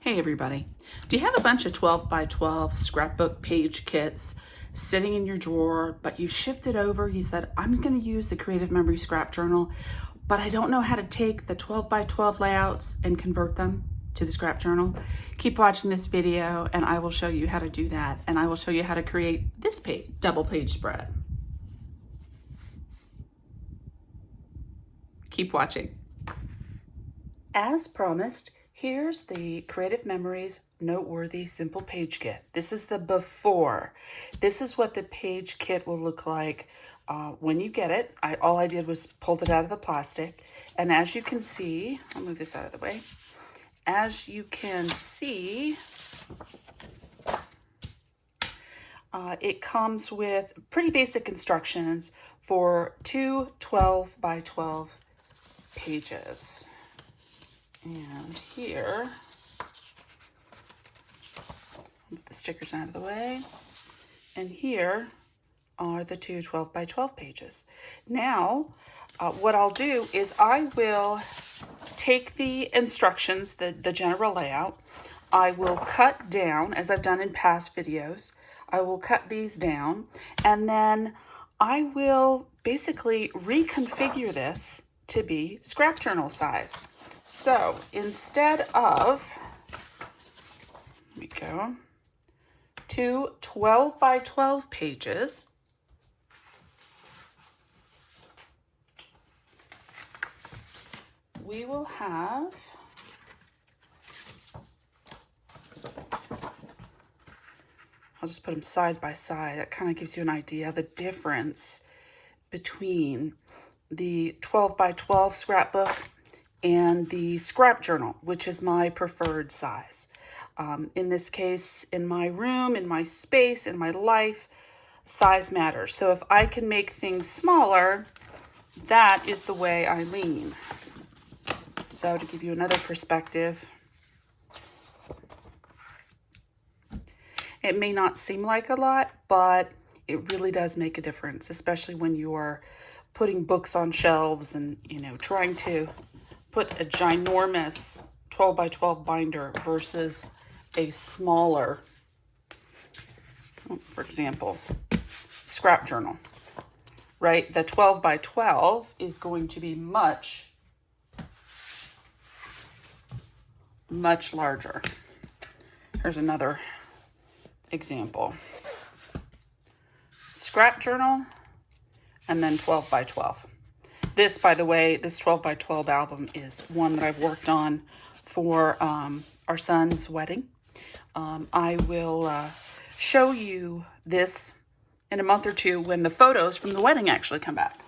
Hey everybody, do you have a bunch of 12 by 12 scrapbook page kits sitting in your drawer, but you shifted over, you said, I'm gonna use the Creative Memory Scrap Journal, but I don't know how to take the 12 by 12 layouts and convert them to the scrap journal? Keep watching this video and I will show you how to do that, and I will show you how to create this page, double page spread. Keep watching. As promised, here's the Creative Memories Noteworthy Simple Page Kit. This is the before. This is what the page kit will look like when you get it. All I did was pulled it out of the plastic. And as you can see, I'll move this out of the way. As you can see, it comes with pretty basic instructions for two 12 by 12 pages. And here, put the stickers out of the way, and here are the two 12 by 12 pages. Now, what I'll do is I will take the instructions, the general layout, I will cut down, as I've done in past videos, I will cut these down, and then I will basically reconfigure this to be scrap journal size. So instead of, here we go, two 12 by 12 pages, we will have I'll just put them side by side. That kind of gives you an idea of the difference between the 12 by 12 scrapbook and the scrap journal, which is my preferred size. In this case, in my room, in my space, in my life, size matters. So if I can make things smaller, that is the way I lean. So to give you another perspective, it may not seem like a lot, but it really does make a difference, especially when you're putting books on shelves and, trying to put a ginormous 12 by 12 binder versus a smaller, for example, scrap journal, right? The 12 by 12 is going to be much larger. Here's another example. Scrap journal and then 12 by 12. This, by the way, this 12 by 12 album is one that I've worked on for our son's wedding. I will show you this in a month or two when the photos from the wedding actually come back.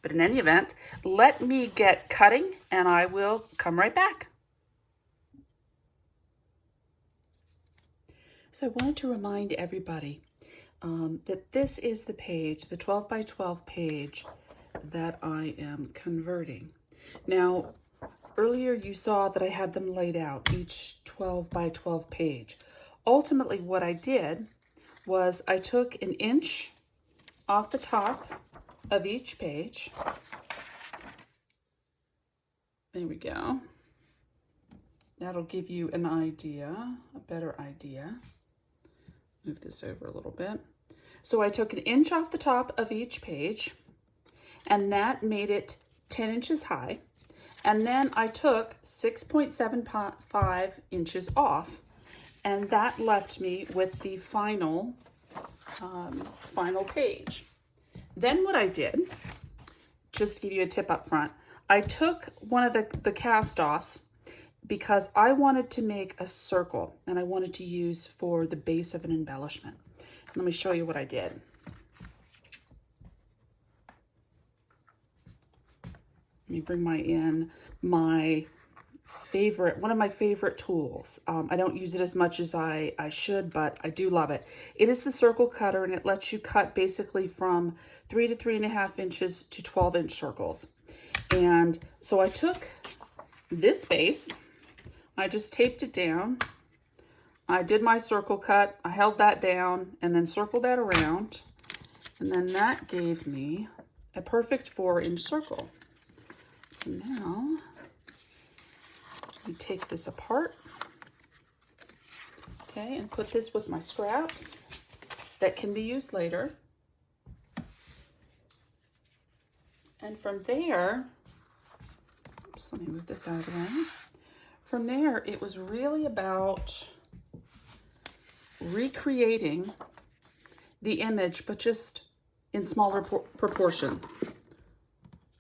But in any event, let me get cutting and I will come right back. So I wanted to remind everybody that this is the page, the 12 by 12 page that I am converting. Now, earlier you saw that I had them laid out, each 12 by 12 page. Ultimately, what I did was I took an inch off the top of each page. There we go. That'll give you an idea, a better idea. Move this over a little bit. So I took an inch off the top of each page, and that made it 10 inches high. And then I took 6.75 inches off, and that left me with the final page. Then what I did, just to give you a tip up front, I took one of the cast-offs because I wanted to make a circle and I wanted to use for the base of an embellishment. Let me show you what I did. Let me bring my favorite, one of my favorite tools. I don't use it as much as I should, but I do love it. It is the circle cutter, and it lets you cut basically from 3 to 3.5 inches to 12-inch circles. And so I took this base, I just taped it down. I did my circle cut. I held that down and then circled that around. And then that gave me a perfect 4-inch circle. So now me take this apart. Okay, and put this with my scraps that can be used later. And from there, oops, let me move this out of the way. From there, it was really about recreating the image, but just in smaller proportion.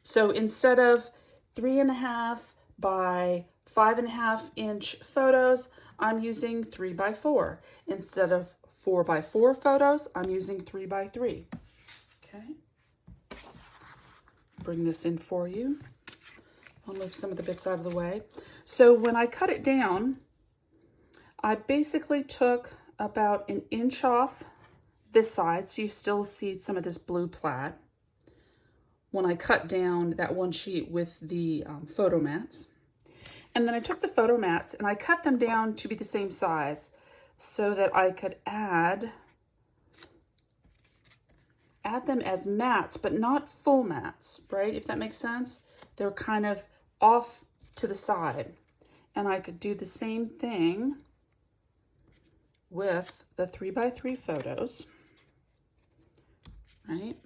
So instead of 3.5 by 5.5 inch photos, I'm using 3 by 4. Instead of 4 by 4 photos, I'm using 3 by 3. Okay. Bring this in for you. I'll move some of the bits out of the way. So when I cut it down, I basically took about 1 inch off this side, so you still see some of this blue plaid. When I cut down that one sheet with the photo mats. And then I took the photo mats and I cut them down to be the same size so that I could add them as mats, but not full mats, right? If that makes sense. They're kind of off to the side. And I could do the same thing with the 3 by 3 photos, right?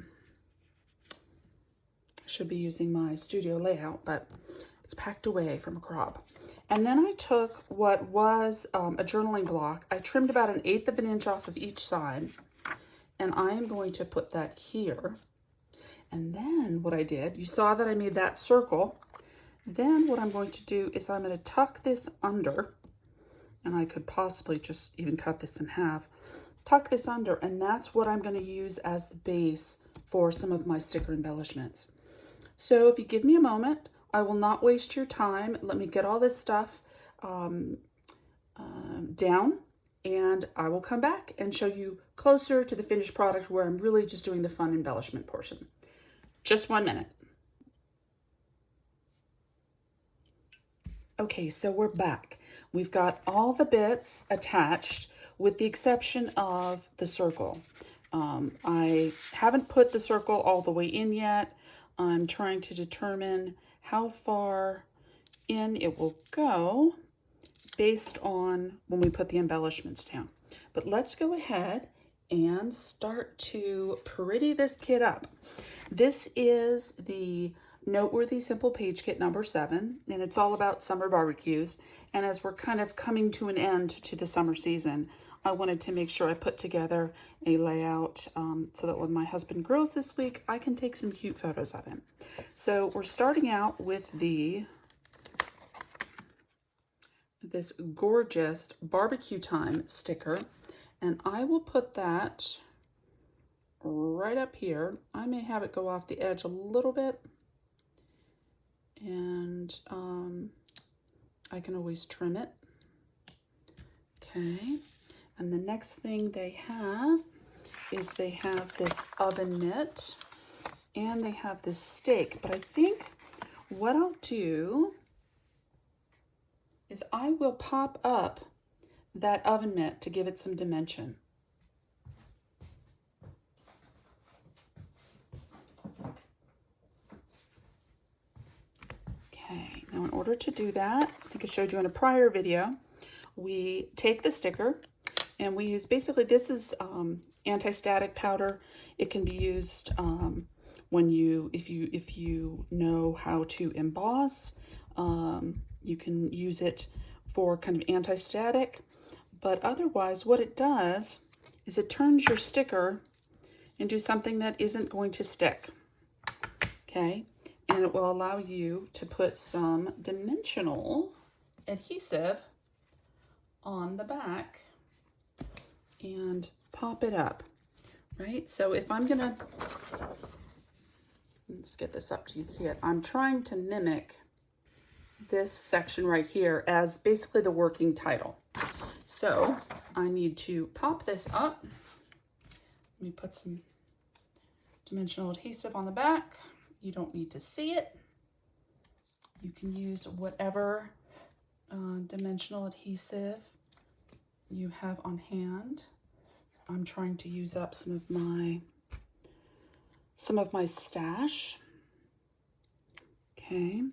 I should be using my studio layout, but it's packed away from a crop. And then I took what was a journaling block. I trimmed about 1/8 of an inch off of each side. And I am going to put that here. And then what I did, you saw that I made that circle. Then what I'm going to do is I'm going to tuck this under. And I could possibly just even cut this in half. Tuck this under, and that's what I'm going to use as the base for some of my sticker embellishments. So if you give me a moment, I will not waste your time. Let me get all this stuff down, and I will come back and show you closer to the finished product where I'm really just doing the fun embellishment portion. Just 1 minute. Okay, so we're back. We've got all the bits attached with the exception of the circle. I haven't put the circle all the way in yet. I'm trying to determine how far in it will go based on when we put the embellishments down. But let's go ahead and start to pretty this kit up. This is the Noteworthy Simple Page Kit number 7, and it's all about summer barbecues. And as we're kind of coming to an end to the summer season, I wanted to make sure I put together a layout so that when my husband grills this week, I can take some cute photos of him. So we're starting out with this gorgeous barbecue time sticker, and I will put that right up here. I may have it go off the edge a little bit, and I can always trim it. Okay, and the next thing they have is they have this oven mitt and they have this steak. But I think what I'll do is I will pop up that oven mitt to give it some dimension. Okay, now in order to do that, I think I showed you in a prior video, we take the sticker and we use, basically this is anti-static powder. It can be used when if you know how to emboss. You can use it for kind of anti-static, but otherwise what it does is it turns your sticker into something that isn't going to stick, okay? And it will allow you to put some dimensional adhesive on the back and pop it up, right? So if I'm gonna, let's get this up so you can see it. I'm trying to mimic this section right here as basically the working title. So I need to pop this up. Let me put some dimensional adhesive on the back. You don't need to see it. You can use whatever dimensional adhesive you have on hand. I'm trying to use up some of my stash. Okay.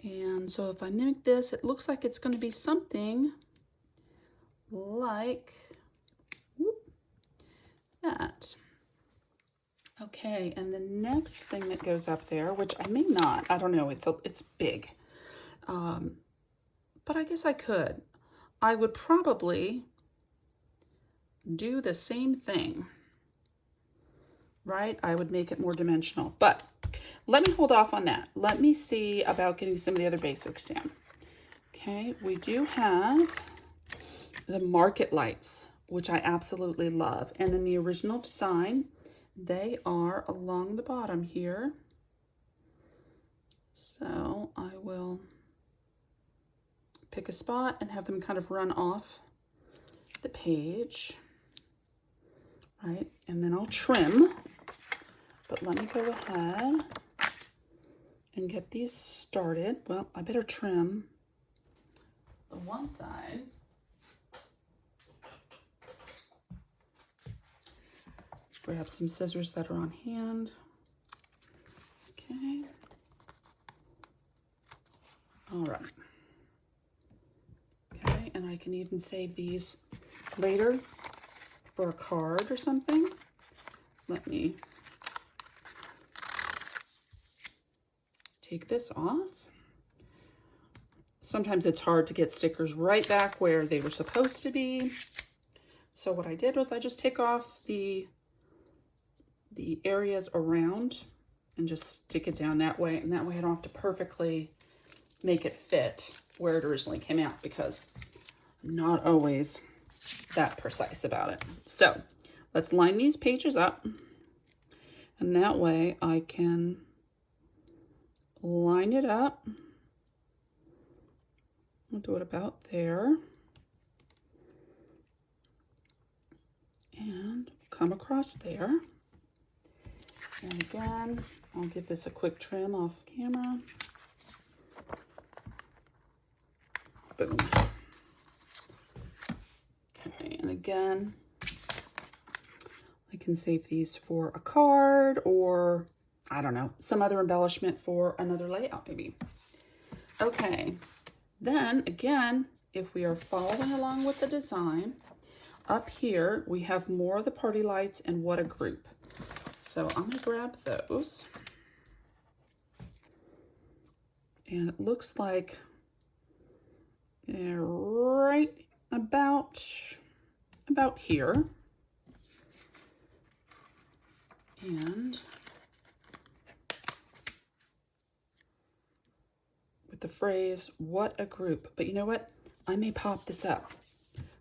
And so if I mimic this, it looks like it's going to be something like that. Okay, and the next thing that goes up there, which I may not, I don't know, it's big. But I guess I could. I would probably do the same thing, right? I would make it more dimensional, but let me hold off on that. Let me see about getting some of the other basics down. Okay, we do have the market lights, which I absolutely love. And in the original design, they are along the bottom here. So I will pick a spot and have them kind of run off the page, right? And then I'll trim, but let me go ahead and get these started. Well, I better trim the one side. Grab some scissors that are on hand. Okay. All right. Okay, and I can even save these later for a card or something. Let me take this off. Sometimes it's hard to get stickers right back where they were supposed to be. So what I did was I just take off the areas around and just stick it down that way, and that way I don't have to perfectly make it fit where it originally came out, because I'm not always that precise about it. So let's line these pages up, and that way I can line it up. I'll do it about there and come across there. And again, I'll give this a quick trim off camera. Boom. Okay, and again, I can save these for a card or, I don't know, some other embellishment for another layout maybe. Okay, then again, if we are following along with the design, up here we have more of the party lights and what a group. So I'm going to grab those, and it looks like they're right about here. And with the phrase, what a group. But you know what? I may pop this up.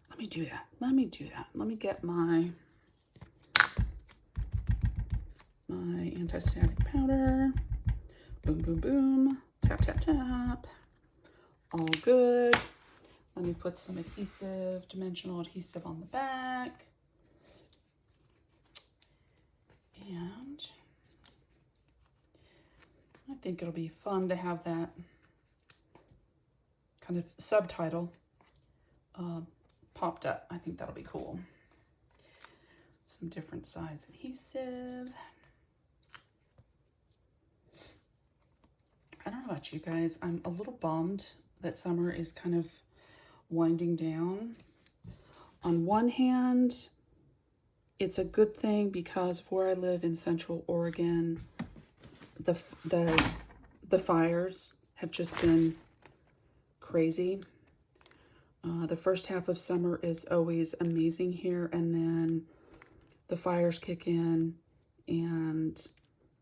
Let me do that. Let me do that. Let me get my anti-static powder. Boom, boom, boom. Tap, tap, tap. All good. Let me put some adhesive, dimensional adhesive on the back. And I think it'll be fun to have that kind of subtitle popped up. I think that'll be cool. Some different size adhesive. I don't know about you guys. I'm a little bummed that summer is kind of winding down. On one hand, it's a good thing because of where I live in Central Oregon, the fires have just been crazy. The first half of summer is always amazing here, and then the fires kick in, and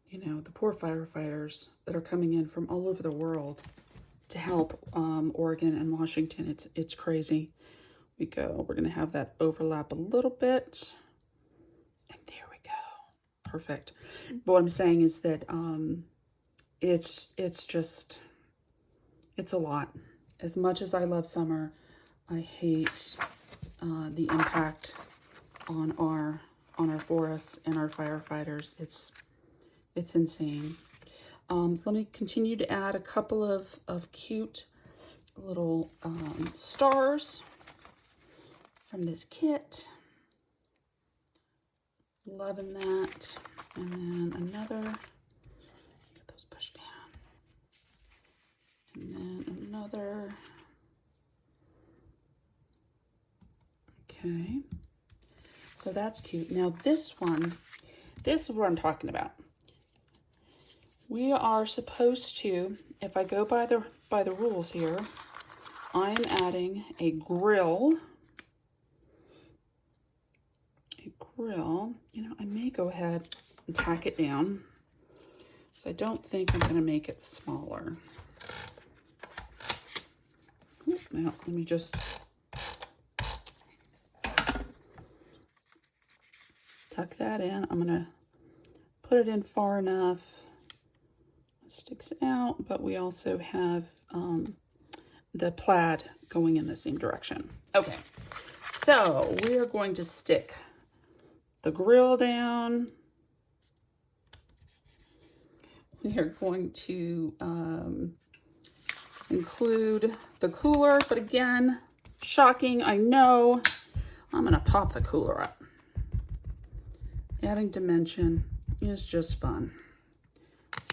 you know, the poor firefighters that are coming in from all over the world to help Oregon and Washington. It's crazy. We're going to have that overlap a little bit. And there we go. Perfect. But what I'm saying is that it's a lot. As much as I love summer, I hate the impact on our forests and our firefighters. It's insane. Let me continue to add a couple of cute little stars from this kit. Loving that. And then another. Get those pushed down. And then another. Okay. So that's cute. Now this one, this is what I'm talking about. We are supposed to, if I go by the rules here, I'm adding a grill. You know, I may go ahead and tack it down because I don't think I'm going to make it smaller. Now, let me just tuck that in. I'm going to put it in far enough. It sticks out, but we also have the plaid going in the same direction. Okay, so we are going to stick the grill down. We are going to include the cooler, but again, shocking, I know. I'm gonna pop the cooler up. Adding dimension is just fun.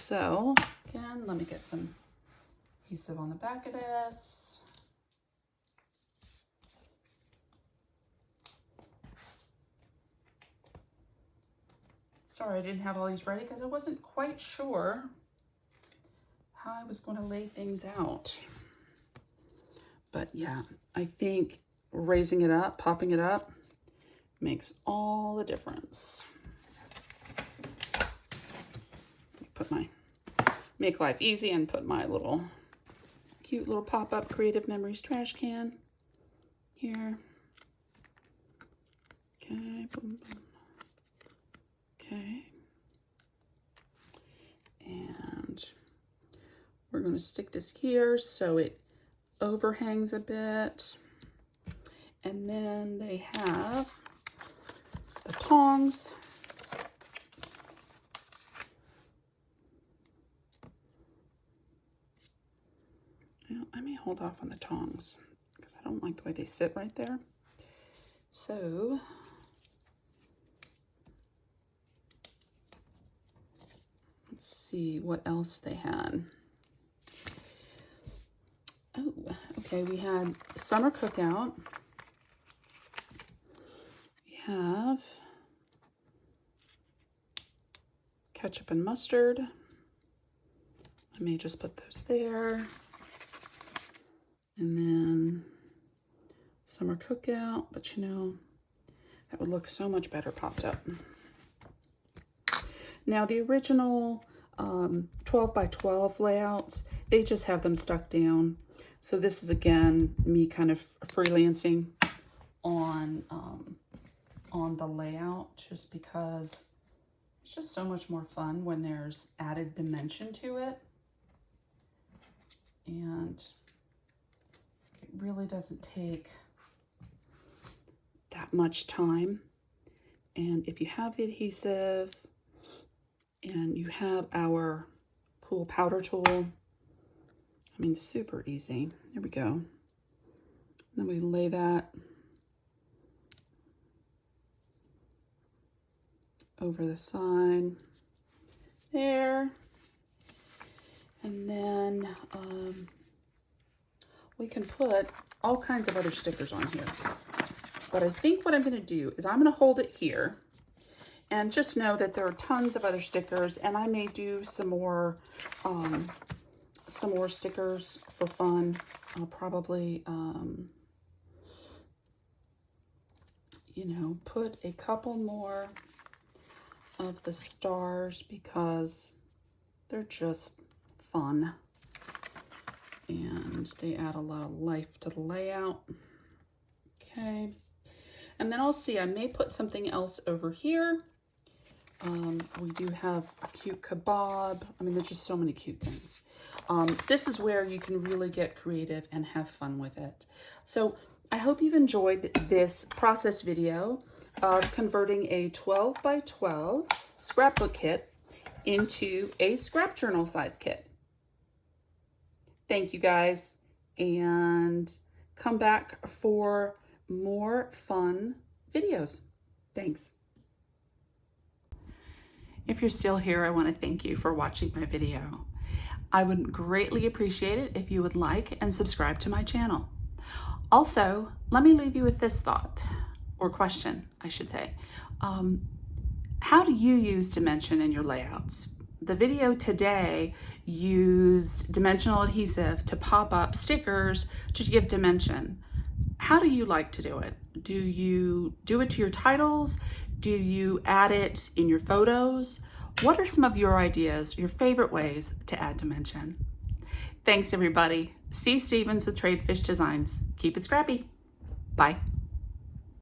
So again, let me get some adhesive on the back of this. Sorry, I didn't have all these ready because I wasn't quite sure how I was going to lay things out. But yeah, I think raising it up, popping it up, makes all the difference. Put my Make Life Easy and put my little cute little pop-up Creative Memories trash can here. Okay, boom, boom. Okay, and we're going to stick this here so it overhangs a bit. And then they have the tongs. Now, I may hold off on the tongs because I don't like the way they sit right there. So let's see what else they had. Oh, okay, we had summer cookout. We have ketchup and mustard. I may just put those there. And then summer cookout, but you know, that would look so much better popped up. Now the original 12 by 12 layouts, they just have them stuck down. So this is again me kind of freelancing on the layout, just because it's just so much more fun when there's added dimension to it, and it really doesn't take that much time. And if you have the adhesive and you have our cool powder tool, I mean, super easy. There we go. Then we lay that over the side there. And then we can put all kinds of other stickers on here. But I think what I'm going to do is I'm going to hold it here. And just know that there are tons of other stickers, and I may do some more stickers for fun. I'll probably, you know, put a couple more of the stars because they're just fun. And they add a lot of life to the layout. Okay. And then I'll see, I may put something else over here. We do have a cute kebab. I mean, there's just so many cute things. This is where you can really get creative and have fun with it. So I hope you've enjoyed this process video of converting a 12 by 12 scrapbook kit into a scrap journal size kit. Thank you guys, and come back for more fun videos. Thanks. If you're still here, I want to thank you for watching my video. I would greatly appreciate it if you would like and subscribe to my channel. Also, let me leave you with this thought, or question, I should say. How do you use dimension in your layouts? The video today used dimensional adhesive to pop up stickers to give dimension. How do you like to do it? Do you do it to your titles? Do you add it in your photos? What are some of your ideas, your favorite ways to add dimension? Thanks everybody. C. Stevens with Tradefish Designs. Keep it scrappy. Bye.